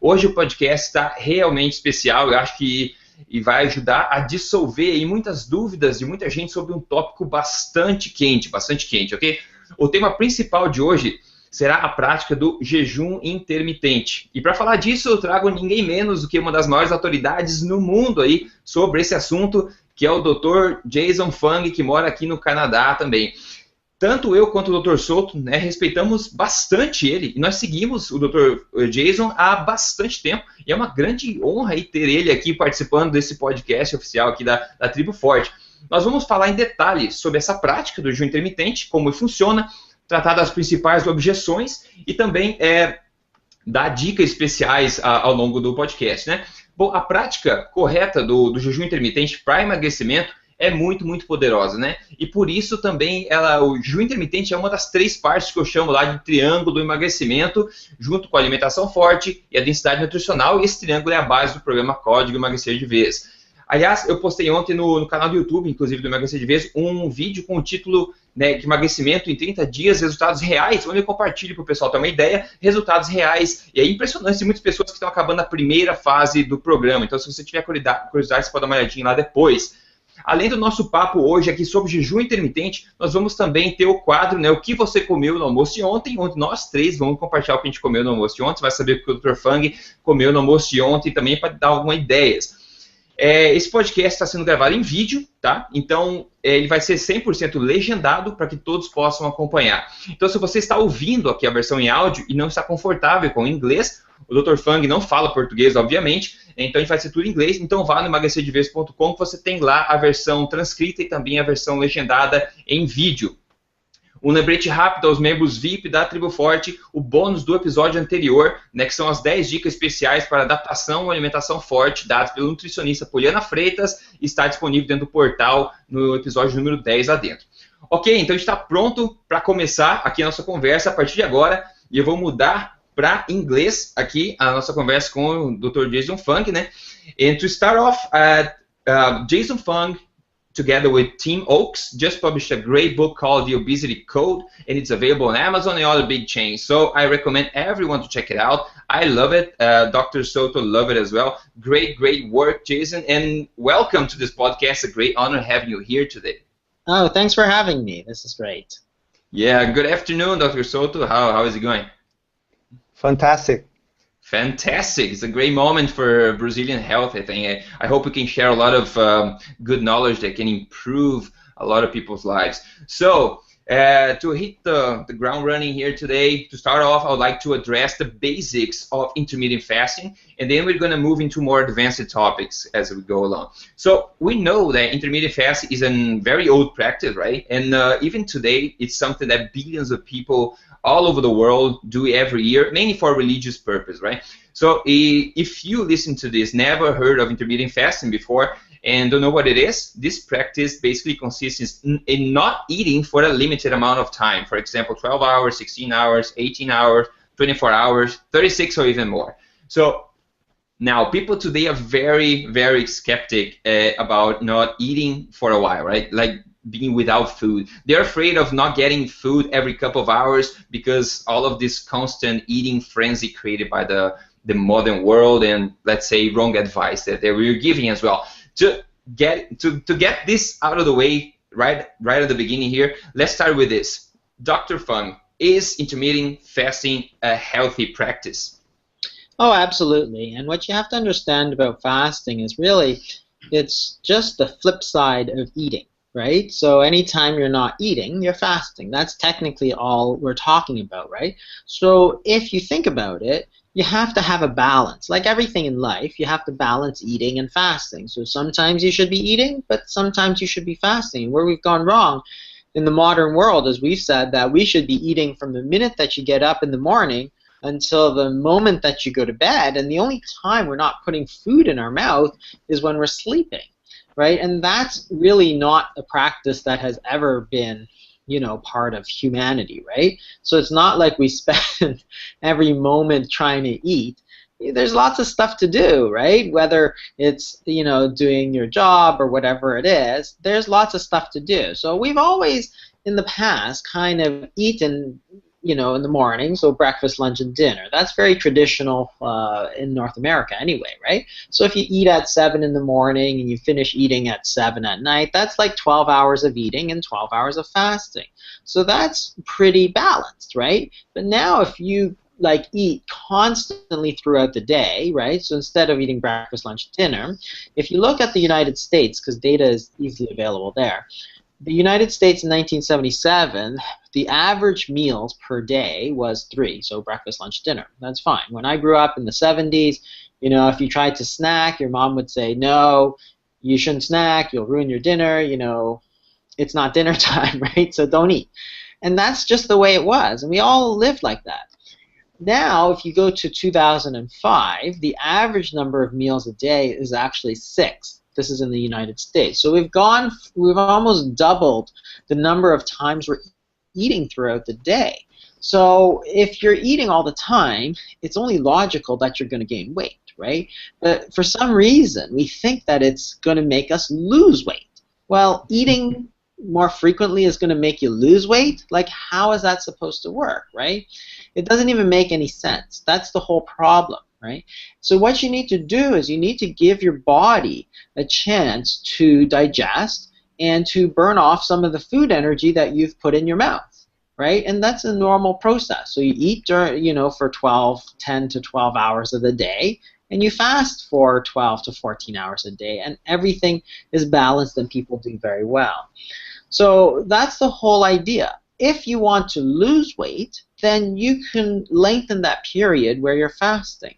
Hoje o podcast está realmente especial, eu acho que vai ajudar a dissolver aí muitas dúvidas de muita gente sobre um tópico bastante quente, ok? O tema principal de hoje será a prática do jejum intermitente. E para falar disso, eu trago ninguém menos do que uma das maiores autoridades no mundo aí sobre esse assunto, que é o Dr. Jason Fung, que mora aqui no Canadá também. Tanto eu quanto o Dr. Souto, né, respeitamos bastante ele, e nós seguimos o Dr. Jason há bastante tempo, e é uma grande honra aí ter ele aqui participando desse podcast oficial aqui da Tribo Forte. Nós vamos falar em detalhes sobre essa prática do jejum intermitente, como funciona, tratar das principais objeções e também dar dicas especiais ao longo do podcast, né? Bom, a prática correta do jejum intermitente para emagrecimento é muito, muito poderosa, né? E por isso também o jejum intermitente é uma das 3 partes que eu chamo lá de triângulo do emagrecimento, junto com a alimentação forte e a densidade nutricional, e esse triângulo é a base do programa Código Emagrecer de Vez. Aliás, eu postei ontem no canal do YouTube, inclusive do Emagrecer de Vez, um vídeo com o título, né, de emagrecimento em 30 dias, resultados reais, onde eu compartilho para o pessoal ter uma ideia, resultados reais. E é impressionante, tem muitas pessoas que estão acabando a primeira fase do programa, então se você tiver curiosidade, você pode dar uma olhadinha lá depois. Além do nosso papo hoje aqui sobre jejum intermitente, nós vamos também ter o quadro, né, o que você comeu no almoço de ontem, onde nós 3 vamos compartilhar o que a gente comeu no almoço de ontem, você vai saber o que o Dr. Fung comeu no almoço de ontem também para dar algumas ideias. Esse podcast está sendo gravado em vídeo, tá? Então, ele vai ser 100% legendado para que todos possam acompanhar. Então, se você está ouvindo aqui a versão em áudio e não está confortável com o inglês, o Dr. Fung não fala português, obviamente, então a gente vai ser tudo em inglês, então vá no emagrecerdevez.com que você tem lá a versão transcrita e também a versão legendada em vídeo. Um lembrete rápido aos membros VIP da Tribo Forte, o bônus do episódio anterior, né, que são as 10 dicas especiais para adaptação à alimentação forte, dadas pelo nutricionista Poliana Freitas, está disponível dentro do portal no episódio número 10 lá dentro. Ok, então a gente está pronto para começar aqui a nossa conversa a partir de agora, e eu vou mudar para inglês aqui a nossa conversa com o Dr. Jason Fung, né? And to start off, Jason Fung, together with Tim Oakes, just published a great book called The Obesity Code, and it's available on Amazon and other big chains. So I recommend everyone to check it out. I love it. Dr. Soto love it as well. Great, great work, Jason, and welcome to this podcast. A great honor having you here today. Oh, thanks for having me. This is great. Yeah, good afternoon, Dr. Soto. How is it going? Fantastic. Fantastic. It's a great moment for Brazilian health, I think. I hope we can share a lot of good knowledge that can improve a lot of people's lives. So, to hit the ground running here today, to start off, I would like to address the basics of intermittent fasting, and then we're going to move into more advanced topics as we go along. So, we know that intermittent fasting is a very old practice, right? And even today, it's something that billions of people all over the world do every year, mainly for religious purpose, right? So if you listen to this, never heard of intermittent fasting before, and don't know what it is, this practice basically consists in not eating for a limited amount of time. For example, 12 hours, 16 hours, 18 hours, 24 hours, 36 or even more. So now people today are very, very skeptic about not eating for a while, right? Like being without food. They're afraid of not getting food every couple of hours because all of this constant eating frenzy created by the modern world and, let's say, wrong advice that they were giving as well. To get this out of the way right at the beginning here, let's start with this. Dr. Fung, is intermittent fasting a healthy practice? Oh, absolutely. And what you have to understand about fasting is really it's just the flip side of eating. Right? So anytime you're not eating, you're fasting. That's technically all we're talking about, right? So if you think about it, you have to have a balance. Like everything in life, you have to balance eating and fasting. So sometimes you should be eating, but sometimes you should be fasting. Where we've gone wrong in the modern world is we've said that we should be eating from the minute that you get up in the morning until the moment that you go to bed, and the only time we're not putting food in our mouth is when we're sleeping. Right? And that's really not a practice that has ever been, you know, part of humanity, right? So it's not like we spend every moment trying to eat. There's lots of stuff to do, right? Whether it's, you know, doing your job or whatever it is, there's lots of stuff to do. So we've always, in the past, kind of eaten in the morning, so breakfast, lunch, and dinner. That's very traditional in North America anyway, right? So if you eat at 7 in the morning and you finish eating at 7 at night, that's like 12 hours of eating and 12 hours of fasting. So that's pretty balanced, right? But now if you eat constantly throughout the day, right? So instead of eating breakfast, lunch, dinner, if you look at the United States, because data is easily available there, the United States in 1977, the average meals per day was 3, so breakfast, lunch, dinner. That's fine. When I grew up in the 70s, if you tried to snack, your mom would say, no, you shouldn't snack, you'll ruin your dinner, it's not dinner time, right? So don't eat. And that's just the way it was, and we all lived like that. Now, if you go to 2005, the average number of meals a day is actually 6. This is in the United States. So we've almost doubled the number of times we're eating throughout the day. So if you're eating all the time, it's only logical that you're going to gain weight, right? But for some reason, we think that it's going to make us lose weight. Well, eating more frequently is going to make you lose weight? Like, how is that supposed to work, right? It doesn't even make any sense. That's the whole problem, right? So what you need to do is you need to give your body a chance to digest and to burn off some of the food energy that you've put in your mouth, right? And that's a normal process. So you eat during, for 10 to 12 hours of the day, and you fast for 12 to 14 hours a day, and everything is balanced and people do very well. So that's the whole idea. If you want to lose weight, then you can lengthen that period where you're fasting.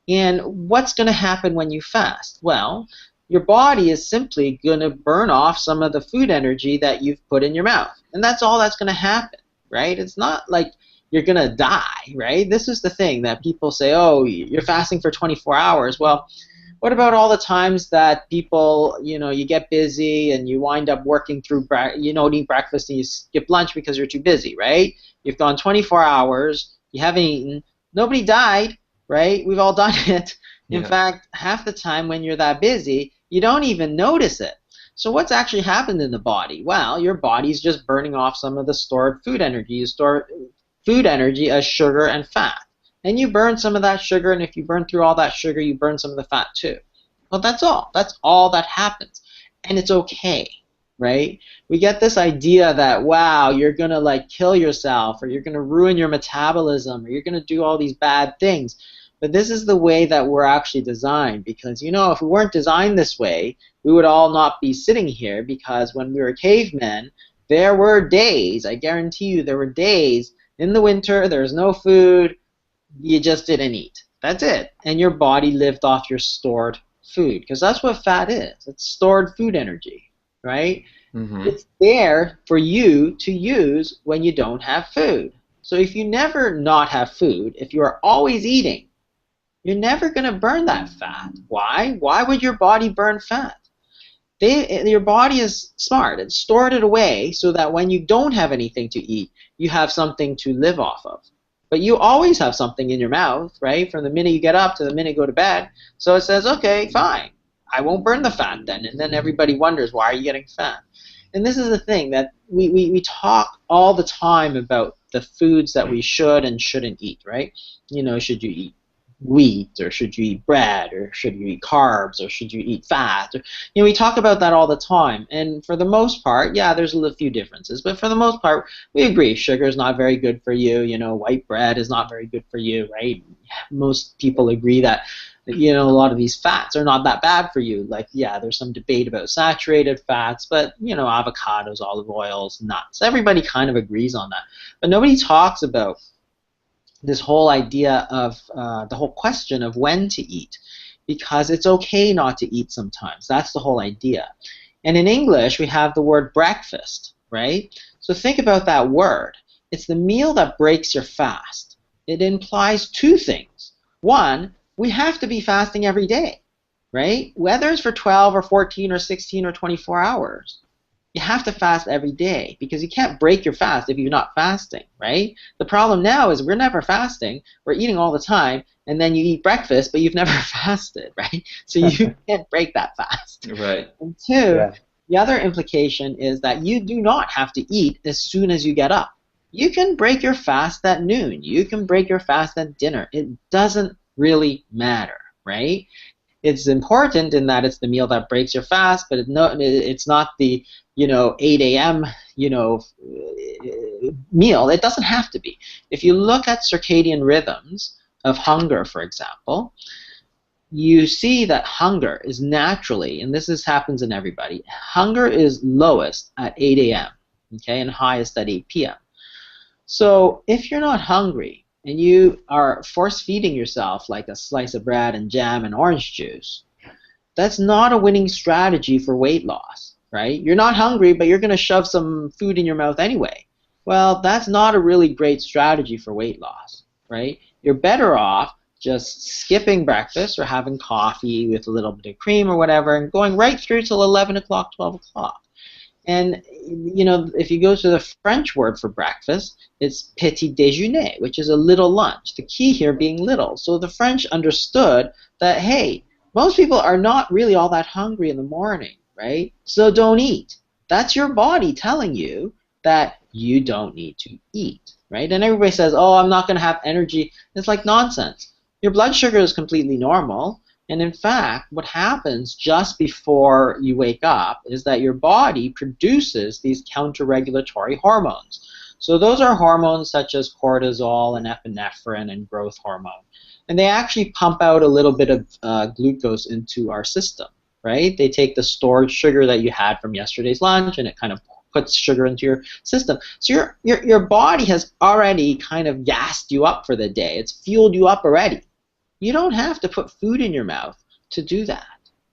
And what's going to happen when you fast? Well, your body is simply going to burn off some of the food energy that you've put in your mouth. And that's all that's going to happen, right? It's not like you're going to die, right? This is the thing that people say, oh, you're fasting for 24 hours. Well, what about all the times that people, you get busy and you wind up working through, eating breakfast and you skip lunch because you're too busy, right? You've gone 24 hours, you haven't eaten, nobody died, right? We've all done it. In fact, half the time when you're that busy, you don't even notice it. So what's actually happened in the body? Well, your body's just burning off some of the stored food energy. You store food energy as sugar and fat. And you burn some of that sugar, and if you burn through all that sugar, you burn some of the fat too. Well, that's all. That's all that happens. And it's okay, right? We get this idea that, wow, you're going to kill yourself, or you're going to ruin your metabolism, or you're going to do all these bad things. But this is the way that we're actually designed, because, if we weren't designed this way, we would all not be sitting here, because when we were cavemen, there were days, I guarantee you, there were days in the winter, there was no food, you just didn't eat. That's it. And your body lived off your stored food, because that's what fat is. It's stored food energy, right? Mm-hmm. It's there for you to use when you don't have food. So if you never not have food, if you are always eating, you're never going to burn that fat. Why? Why would your body burn fat? Your body is smart. It's stored it away so that when you don't have anything to eat, you have something to live off of. But you always have something in your mouth, right? From the minute you get up to the minute you go to bed. So it says, okay, fine. I won't burn the fat then. And then everybody wonders, why are you getting fat? And this is the thing, that we talk all the time about the foods that we should and shouldn't eat, right? Should you eat wheat, or should you eat bread, or should you eat carbs, or should you eat fat? We talk about that all the time, and for the most part, yeah, there's a few differences, but for the most part, we agree sugar is not very good for you. White bread is not very good for you, right? Most people agree that a lot of these fats are not that bad for you. There's some debate about saturated fats, but avocados, olive oils, nuts, everybody kind of agrees on that, but nobody talks about this whole idea of the whole question of when to eat, because it's okay not to eat sometimes. That's the whole idea. And in English, we have the word breakfast, right? So think about that word. It's the meal that breaks your fast. It implies two things. One, we have to be fasting every day, right? Whether it's for 12 or 14 or 16 or 24 hours. You have to fast every day, because you can't break your fast if you're not fasting, right? The problem now is we're never fasting. We're eating all the time, and then you eat breakfast, but you've never fasted, right? So you can't break that fast. Right. And two, the other implication is that you do not have to eat as soon as you get up. You can break your fast at noon. You can break your fast at dinner. It doesn't really matter, right? It's important in that it's the meal that breaks your fast, but it's not the 8 a.m. Meal. It doesn't have to be. If you look at circadian rhythms of hunger, for example, you see that hunger is naturally, and happens in everybody, hunger is lowest at 8 a.m. Okay, and highest at 8 p.m. So if you're not hungry and you are force-feeding yourself like a slice of bread and jam and orange juice, that's not a winning strategy for weight loss, right? You're not hungry, but you're going to shove some food in your mouth anyway. Well, that's not a really great strategy for weight loss, right? You're better off just skipping breakfast or having coffee with a little bit of cream or whatever and going right through till 11 o'clock, 12 o'clock. And, if you go to the French word for breakfast, it's petit déjeuner, which is a little lunch. The key here being little. So the French understood that, hey, most people are not really all that hungry in the morning, right? So don't eat. That's your body telling you that you don't need to eat, right? And everybody says, oh, I'm not going to have energy. It's like nonsense. Your blood sugar is completely normal. And in fact, what happens just before you wake up is that your body produces these counter-regulatory hormones. So those are hormones such as cortisol and epinephrine and growth hormone. And they actually pump out a little bit of glucose into our system, right? They take the stored sugar that you had from yesterday's lunch and it kind of puts sugar into your system. So your body has already kind of gassed you up for the day. It's fueled you up already. You don't have to put food in your mouth to do that,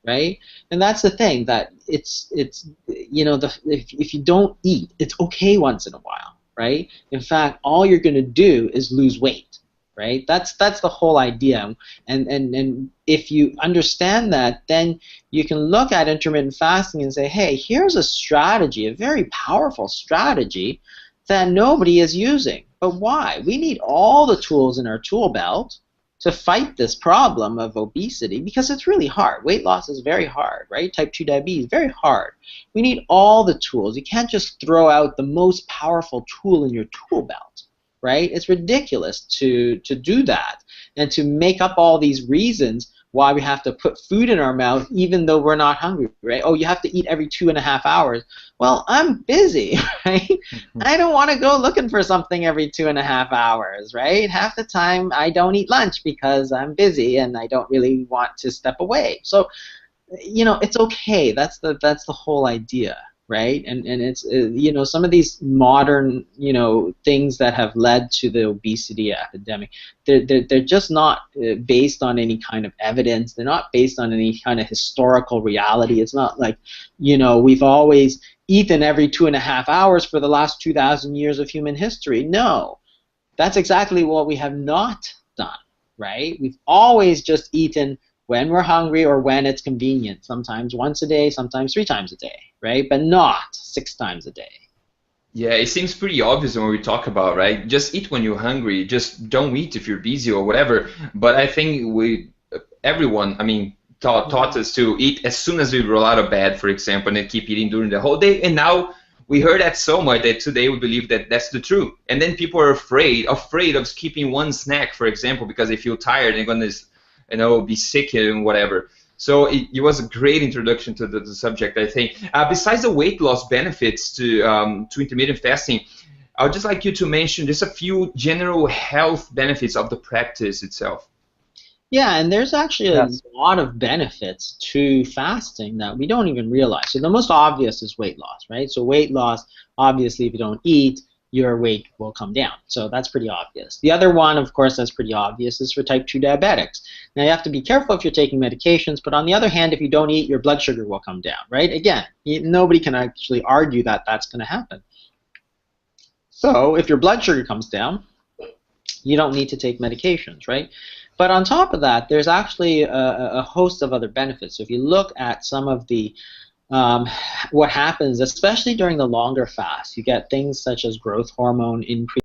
right? And that's the thing, that if you don't eat, it's okay once in a while, right? In fact, all you're going to do is lose weight, right? That's the whole idea. And if you understand that, then you can look at intermittent fasting and say, hey, here's a strategy, a very powerful strategy that nobody is using. But why? We need all the tools in our tool belt to fight this problem of obesity, because it's really hard. Weight loss is very hard, right? Type 2 diabetes, very hard. We need all the tools. You can't just throw out the most powerful tool in your tool belt, right? It's ridiculous to do that and to make up all these reasons why we have to put food in our mouth even though we're not hungry, right? Oh, you have to eat every 2.5 hours. Well, I'm busy, right? I don't want to go looking for something every 2.5 hours, right? Half the time I don't eat lunch because I'm busy and I don't really want to step away. So, it's okay. That's the whole idea, right? And it's some of these modern things that have led to the obesity epidemic, they're just not based on any kind of evidence. They're not based on any kind of historical reality. It's not like we've always eaten every 2.5 hours for the last 2,000 years of human history. No, that's exactly what we have not done, right? We've always just eaten when we're hungry or when it's convenient, sometimes once a day, sometimes 3 times a day, right? But not 6 times a day. Yeah, it seems pretty obvious when we talk about, right? Just eat when you're hungry. Just don't eat if you're busy or whatever. But I think everyone taught us to eat as soon as we roll out of bed, for example, and then keep eating during the whole day. And now we heard that so much that today we believe that that's the truth. And then people are afraid of skipping one snack, for example, because they feel tired and going to be sick and whatever. So it was a great introduction to the subject, I think. Besides the weight loss benefits to intermittent fasting, I would just like you to mention just a few general health benefits of the practice itself. Yeah, and there's actually a lot of benefits to fasting that we don't even realize. So the most obvious is weight loss, right? So weight loss, obviously, if you don't eat, your weight will come down. So that's pretty obvious. The other one, of course, that's pretty obvious is for type 2 diabetics. Now, you have to be careful if you're taking medications, but on the other hand, if you don't eat, your blood sugar will come down, right? Again, nobody can actually argue that that's going to happen. So if your blood sugar comes down, you don't need to take medications, right? But on top of that, there's actually a host of other benefits. So if you look at some of the what happens, especially during the longer fast, you get things such as growth hormone increase.